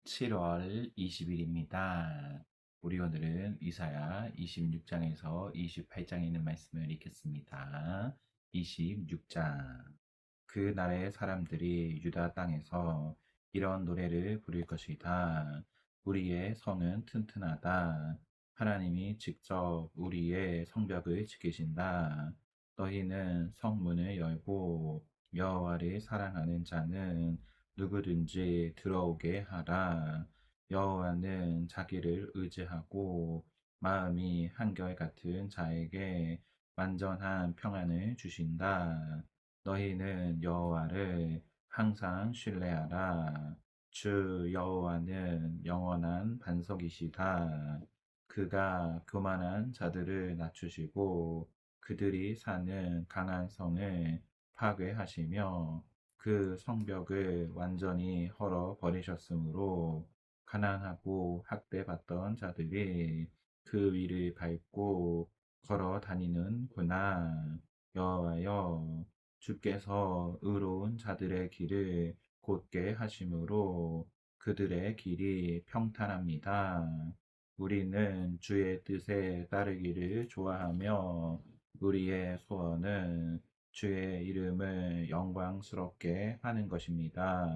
7월 20일입니다. 우리 오늘은 이사야 26장에서 28장에 있는 말씀을 읽겠습니다. 26장. 그 날의 사람들이 유다 땅에서 이런 노래를 부를 것이다. 우리의 성은 튼튼하다. 하나님이 직접 우리의 성벽을 지키신다. 너희는 성문을 열고 여호와를 사랑하는 자는 누구든지 들어오게 하라. 여호와는 자기를 의지하고 마음이 한결같은 자에게 완전한 평안을 주신다. 너희는 여호와를 항상 신뢰하라. 주 여호와는 영원한 반석이시다. 그가 교만한 자들을 낮추시고 그들이 사는 강한 성을 파괴하시며 그 성벽을 완전히 헐어 버리셨으므로 가난하고 학대받던 자들이 그 위를 밟고 걸어 다니는구나. 여호와여, 주께서 의로운 자들의 길을 곧게 하심으로 그들의 길이 평탄합니다. 우리는 주의 뜻에 따르기를 좋아하며 우리의 소원은 주의 이름을 영광스럽게 하는 것입니다.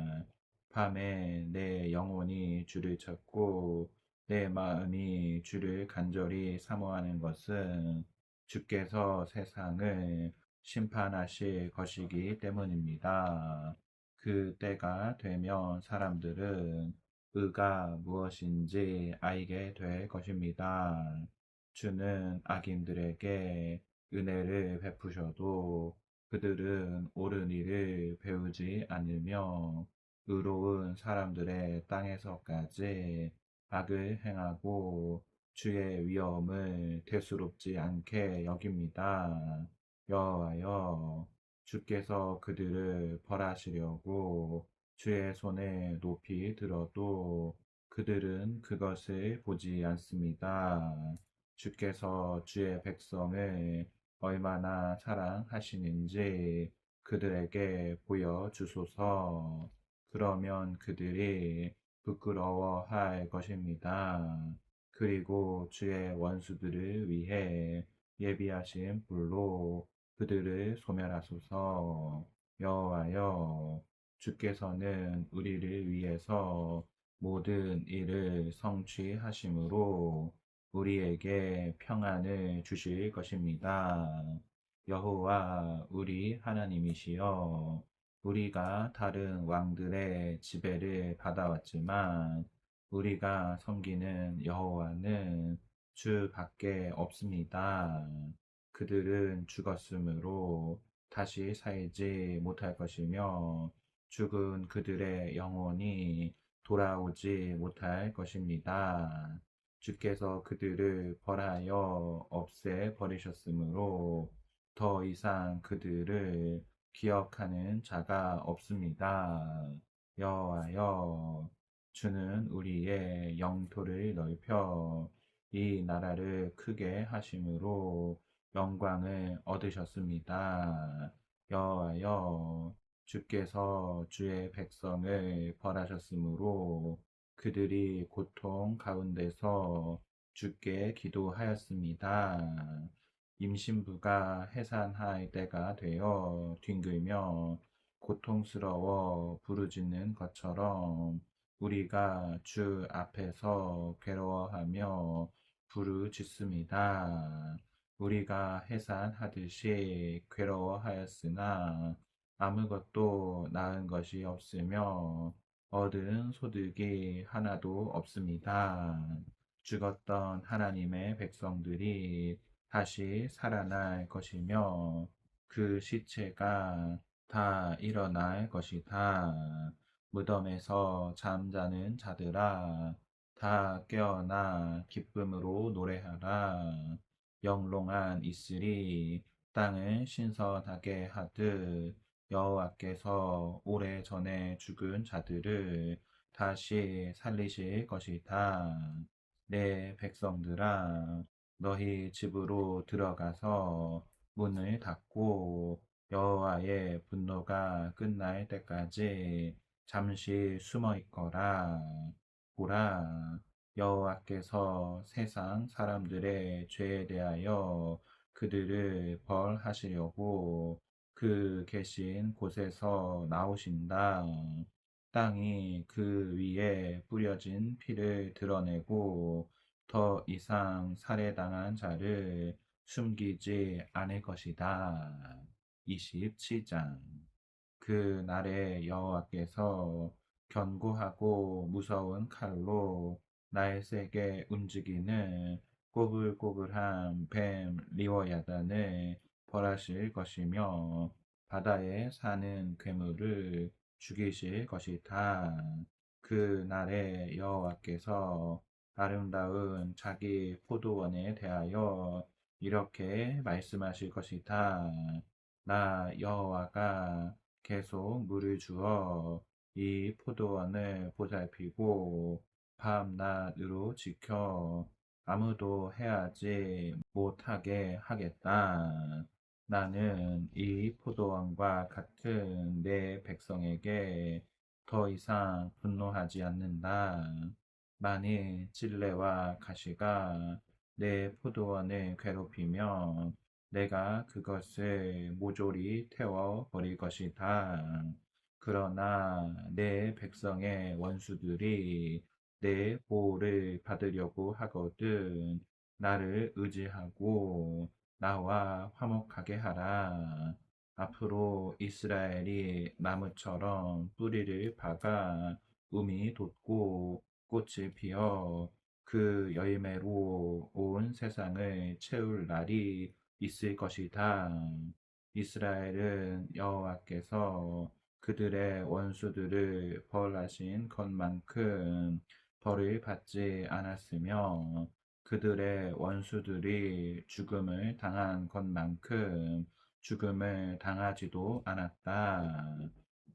밤에 내 영혼이 주를 찾고 내 마음이 주를 간절히 사모하는 것은 주께서 세상을 심판하실 것이기 때문입니다. 그 때가 되면 사람들은 의가 무엇인지 알게 될 것입니다. 주는 악인들에게 은혜를 베푸셔도 그들은 옳은 일을 배우지 않으며 의로운 사람들의 땅에서까지 악을 행하고 주의 위엄을 대수롭지 않게 여깁니다. 여호와여, 주께서 그들을 벌하시려고 주의 손에 높이 들어도 그들은 그것을 보지 않습니다. 주께서 주의 백성을 얼마나 사랑하시는지 그들에게 보여주소서. 그러면 그들이 부끄러워할 것입니다. 그리고 주의 원수들을 위해 예비하신 불로 그들을 소멸하소서. 여호와여, 주께서는 우리를 위해서 모든 일을 성취하심으로 우리에게 평안을 주실 것입니다. 여호와 우리 하나님이시여, 우리가 다른 왕들의 지배를 받아왔지만 우리가 섬기는 여호와는 주밖에 없습니다. 그들은 죽었으므로 다시 살지 못할 것이며 죽은 그들의 영혼이 돌아오지 못할 것입니다. 주께서 그들을 벌하여 없애 버리셨으므로 더 이상 그들을 기억하는 자가 없습니다. 여호와여, 주는 우리의 영토를 넓혀 이 나라를 크게 하심으로 영광을 얻으셨습니다. 여호와여, 주께서 주의 백성을 벌하셨으므로 그들이 고통 가운데서 주께 기도하였습니다. 임신부가 해산할 때가 되어 뒹굴며 고통스러워 부르짖는 것처럼 우리가 주 앞에서 괴로워하며 부르짖습니다. 우리가 해산하듯이 괴로워하였으나 아무것도 낳은 것이 없으며 얻은 소득이 하나도 없습니다. 죽었던 하나님의 백성들이 다시 살아날 것이며 그 시체가 다 일어날 것이다. 무덤에서 잠자는 자들아, 다 깨어나 기쁨으로 노래하라. 영롱한 이슬이 땅을 신선하게 하듯 여호와께서 오래전에 죽은 자들을 다시 살리실 것이다. 내 백성들아, 너희 집으로 들어가서 문을 닫고 여호와의 분노가 끝날 때까지 잠시 숨어 있거라. 보라, 여호와께서 세상 사람들의 죄에 대하여 그들을 벌하시려고 그 계신 곳에서 나오신다. 땅이 그 위에 뿌려진 피를 드러내고 더 이상 살해당한 자를 숨기지 않을 것이다. 27장. 그 날에 여호와께서 견고하고 무서운 칼로 날쌔게 움직이는 꼬불꼬불한 뱀 리워야단을 벌하실 것이며 바다에 사는 괴물을 죽이실 것이다. 그 날에 여호와께서 아름다운 자기 포도원에 대하여 이렇게 말씀하실 것이다. 나 여호와가 계속 물을 주어 이 포도원을 보살피고 밤낮으로 지켜 아무도 해하지 못하게 하겠다. 나는 이 포도원과 같은 내 백성에게 더 이상 분노하지 않는다. 만일 찔레와 가시가 내 포도원을 괴롭히면 내가 그것을 모조리 태워 버릴 것이다. 그러나 내 백성의 원수들이 내 보호를 받으려고 하거든 나를 의지하고 나와 화목하게 하라. 앞으로 이스라엘이 나무처럼 뿌리를 박아 움이 돋고 꽃을 피어 그 열매로 온 세상을 채울 날이 있을 것이다. 이스라엘은 여호와께서 그들의 원수들을 벌하신 것만큼 벌을 받지 않았으며 그들의 원수들이 죽음을 당한 것만큼 죽음을 당하지도 않았다.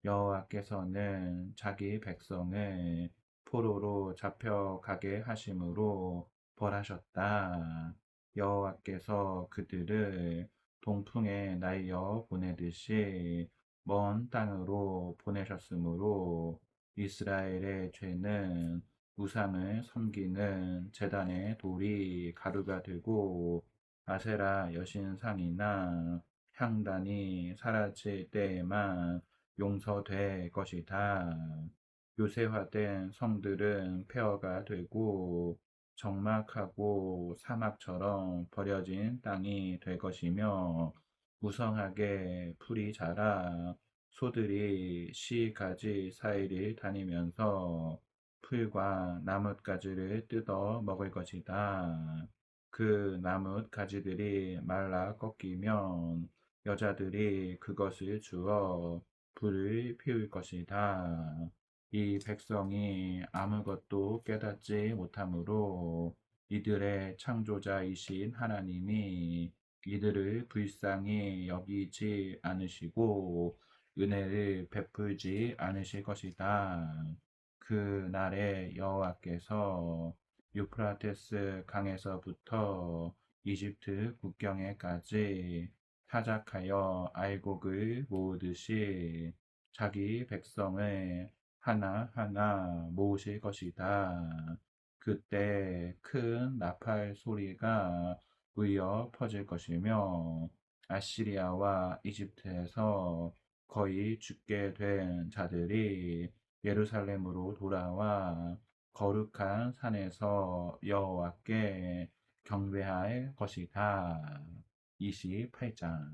여호와께서는 자기 백성을 포로로 잡혀가게 하심으로 벌하셨다. 여호와께서 그들을 동풍에 날려 보내듯이 먼 땅으로 보내셨으므로 이스라엘의 죄는 우상을 섬기는 제단의 돌이 가루가 되고 아세라 여신상이나 향단이 사라질 때에만 용서될 것이다. 요새화된 성들은 폐허가 되고 적막하고 사막처럼 버려진 땅이 될 것이며 무성하게 풀이 자라 소들이 시가지 사이를 다니면서 풀과 나뭇가지를 뜯어 먹을 것이다. 그 나뭇가지들이 말라 꺾이면 여자들이 그것을 주어 불을 피울 것이다. 이 백성이 아무것도 깨닫지 못하므로 이들의 창조자이신 하나님이 이들을 불쌍히 여기지 않으시고 은혜를 베풀지 않으실 것이다. 그 날에 여호와께서 유프라테스 강에서부터 이집트 국경에까지 타작하여 알곡을 모으듯이 자기 백성을 하나하나 모으실 것이다. 그때 큰 나팔 소리가 울려 퍼질 것이며 아시리아와 이집트에서 거의 죽게 된 자들이 예루살렘으로 돌아와 거룩한 산에서 여호와께 경배할 것이다. 28장.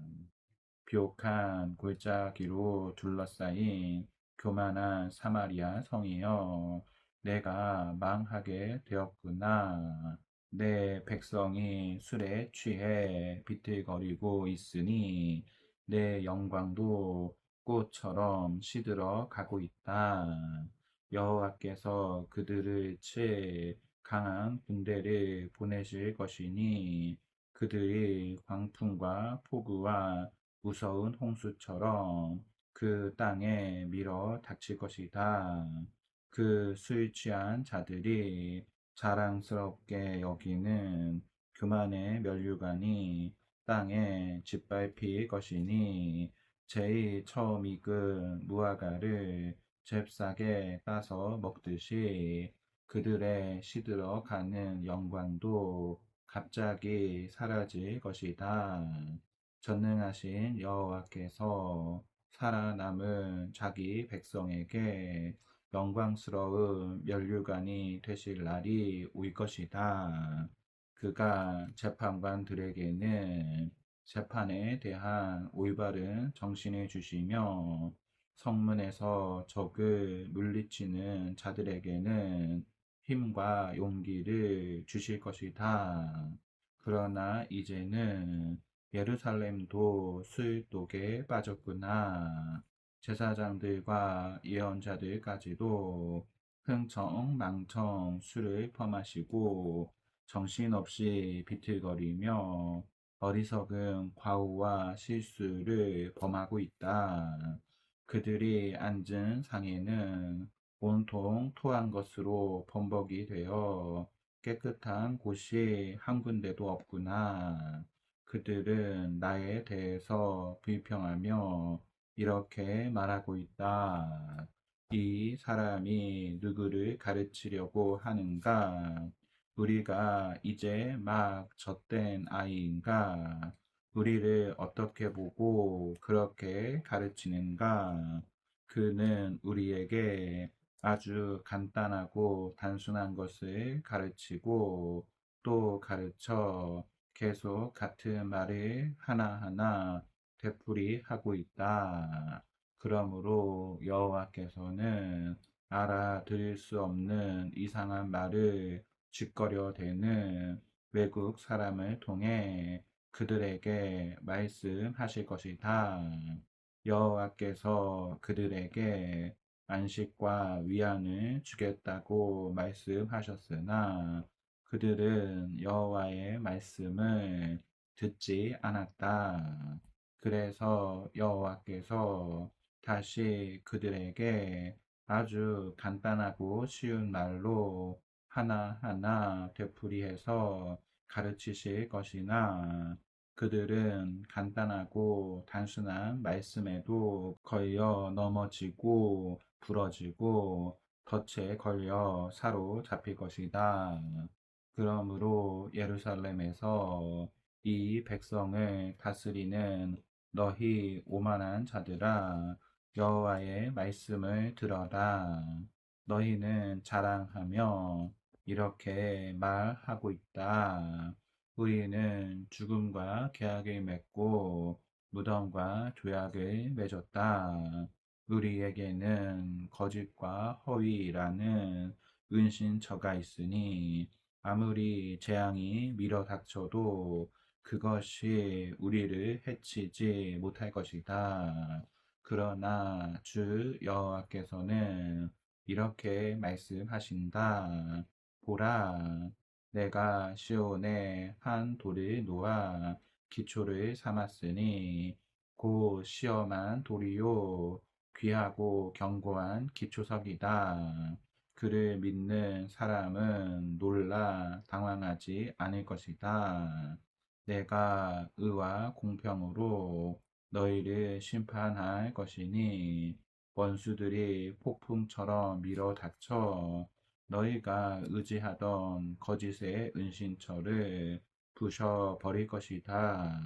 비옥한 골짜기로 둘러싸인 교만한 사마리아 성이여, 내가 망하게 되었구나. 내 백성이 술에 취해 비틀거리고 있으니 내 영광도 꽃처럼 시들어 가고 있다. 여호와께서 그들을 칠 강한 군대를 보내실 것이니 그들이 광풍과 폭우와 무서운 홍수처럼 그 땅에 밀어 닥칠 것이다. 그 술 취한 자들이 자랑스럽게 여기는 교만의 면류관이 땅에 짓밟힐 것이니 제일 처음 익은 무화과를 잽싸게 따서 먹듯이 그들의 시들어 가는 영광도 갑자기 사라질 것이다. 전능하신 여호와께서 살아남은 자기 백성에게 영광스러운 면류관이 되실 날이 올 것이다. 그가 재판관들에게는 재판에 대한 올바른 정신을 주시며 성문에서 적을 물리치는 자들에게는 힘과 용기를 주실 것이다. 그러나 이제는 예루살렘도 수일독에 빠졌구나. 제사장들과 예언자들까지도 흥청망청 술을 퍼마시고 정신없이 비틀거리며 어리석은 과오와 실수를 범하고 있다. 그들이 앉은 상에는 온통 토한 것으로 범벅이 되어 깨끗한 곳이 한 군데도 없구나. 그들은 나에 대해서 불평하며 이렇게 말하고 있다. 이 사람이 누구를 가르치려고 하는가? 우리가 이제 막 젖된 아이인가? 우리를 어떻게 보고 그렇게 가르치는가? 그는 우리에게 아주 간단하고 단순한 것을 가르치고 또 가르쳐 계속 같은 말을 하나하나 되풀이하고 있다. 그러므로 여호와께서는 알아들을 수 없는 이상한 말을 짓거려대는 외국 사람을 통해 그들에게 말씀하실 것이다. 여호와께서 그들에게 안식과 위안을 주겠다고 말씀하셨으나 그들은 여호와의 말씀을 듣지 않았다. 그래서 여호와께서 다시 그들에게 아주 간단하고 쉬운 말로 하나하나 되풀이해서 가르치실 것이나 그들은 간단하고 단순한 말씀에도 걸려 넘어지고 부러지고 덫에 걸려 사로잡힐 것이다. 그러므로 예루살렘에서 이 백성을 다스리는 너희 오만한 자들아 여호와의 말씀을 들어라. 너희는 자랑하며 이렇게 말하고 있다. 우리는 죽음과 계약을 맺고 무덤과 조약을 맺었다. 우리에게는 거짓과 허위라는 은신처가 있으니 아무리 재앙이 밀어닥쳐도 그것이 우리를 해치지 못할 것이다. 그러나 주 여호와께서는 이렇게 말씀하신다. 보라, 내가 시온에 한 돌을 놓아 기초를 삼았으니 곧 시험한 돌이요 귀하고 견고한 기초석이다. 그를 믿는 사람은 놀라 당황하지 않을 것이다. 내가 의와 공평으로 너희를 심판할 것이니 원수들이 폭풍처럼 밀어닥쳐 너희가 의지하던 거짓의 은신처를 부셔버릴 것이다.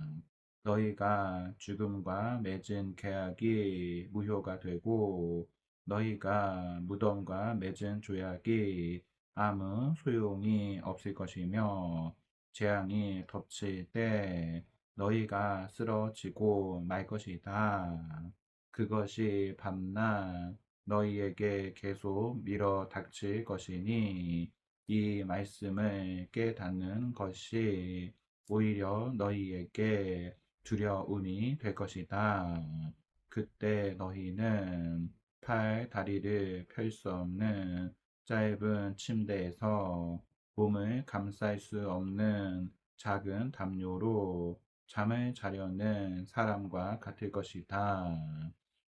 너희가 죽음과 맺은 계약이 무효가 되고 너희가 무덤과 맺은 조약이 아무 소용이 없을 것이며 재앙이 덮칠 때 너희가 쓰러지고 말 것이다. 그것이 밤낮 너희에게 계속 밀어 닥칠 것이니 이 말씀을 깨닫는 것이 오히려 너희에게 두려움이 될 것이다. 그때 너희는 팔, 다리를 펼 수 없는 짧은 침대에서 몸을 감쌀 수 없는 작은 담요로 잠을 자려는 사람과 같을 것이다.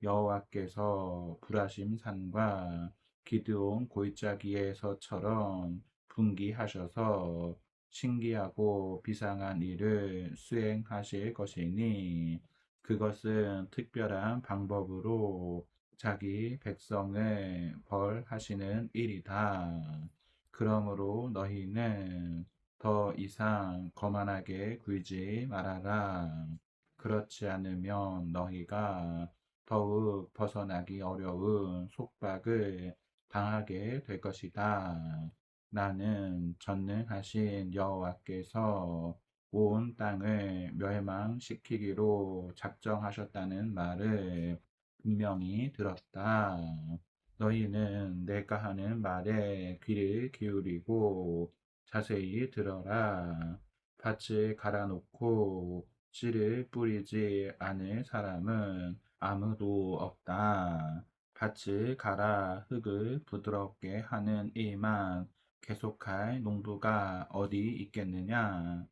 여호와께서 불하심 산과 기드온 골짜기에서처럼 분기하셔서 신기하고 비상한 일을 수행하실 것이니 그것은 특별한 방법으로 자기 백성을 벌하시는 일이다. 그러므로 너희는 더 이상 거만하게 굴지 말아라. 그렇지 않으면 너희가 더욱 벗어나기 어려운 속박을 당하게 될 것이다. 나는 전능하신 여호와께서 온 땅을 멸망시키기로 작정하셨다는 말을 분명히 들었다. 너희는 내가 하는 말에 귀를 기울이고 자세히 들어라. 밭을 갈아놓고 씨를 뿌리지 않을 사람은 아무도 없다. 밭을 갈아 흙을 부드럽게 하는 일만 계속할 농부가 어디 있겠느냐?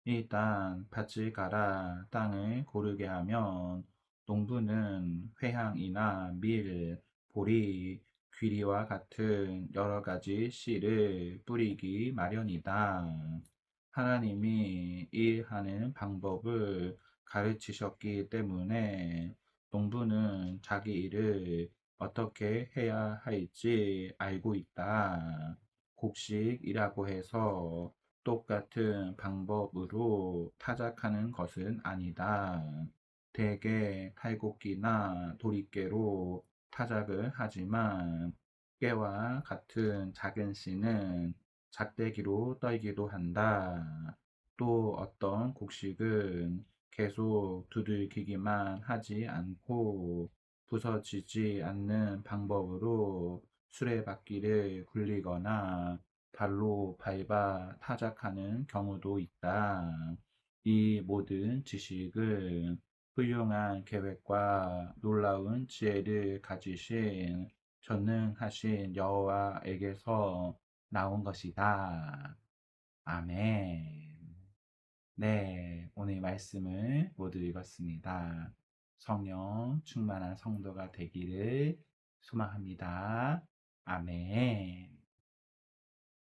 일단 밭을 갈아 땅을 고르게 하면 농부는 회향이나 밀, 보리, 귀리와 같은 여러 가지 씨를 뿌리기 마련이다. 하나님이 일하는 방법을 가르치셨기 때문에 농부는 자기 일을 어떻게 해야 할지 알고 있다. 곡식이라고 해서 똑같은 방법으로 타작하는 것은 아니다. 대개 탈곡기나 도리깨로 타작을 하지만 깨와 같은 작은 씨는 작대기로 떨기도 한다. 또 어떤 곡식은 계속 두들기기만 하지 않고 부서지지 않는 방법으로 수레바퀴를 굴리거나 발로 밟아 타작하는 경우도 있다. 이 모든 지식은 훌륭한 계획과 놀라운 지혜를 가지신 전능하신 여호와에게서 나온 것이다. 아멘. 네, 오늘 말씀을 모두 읽었습니다. 성령 충만한 성도가 되기를 소망합니다. 아멘.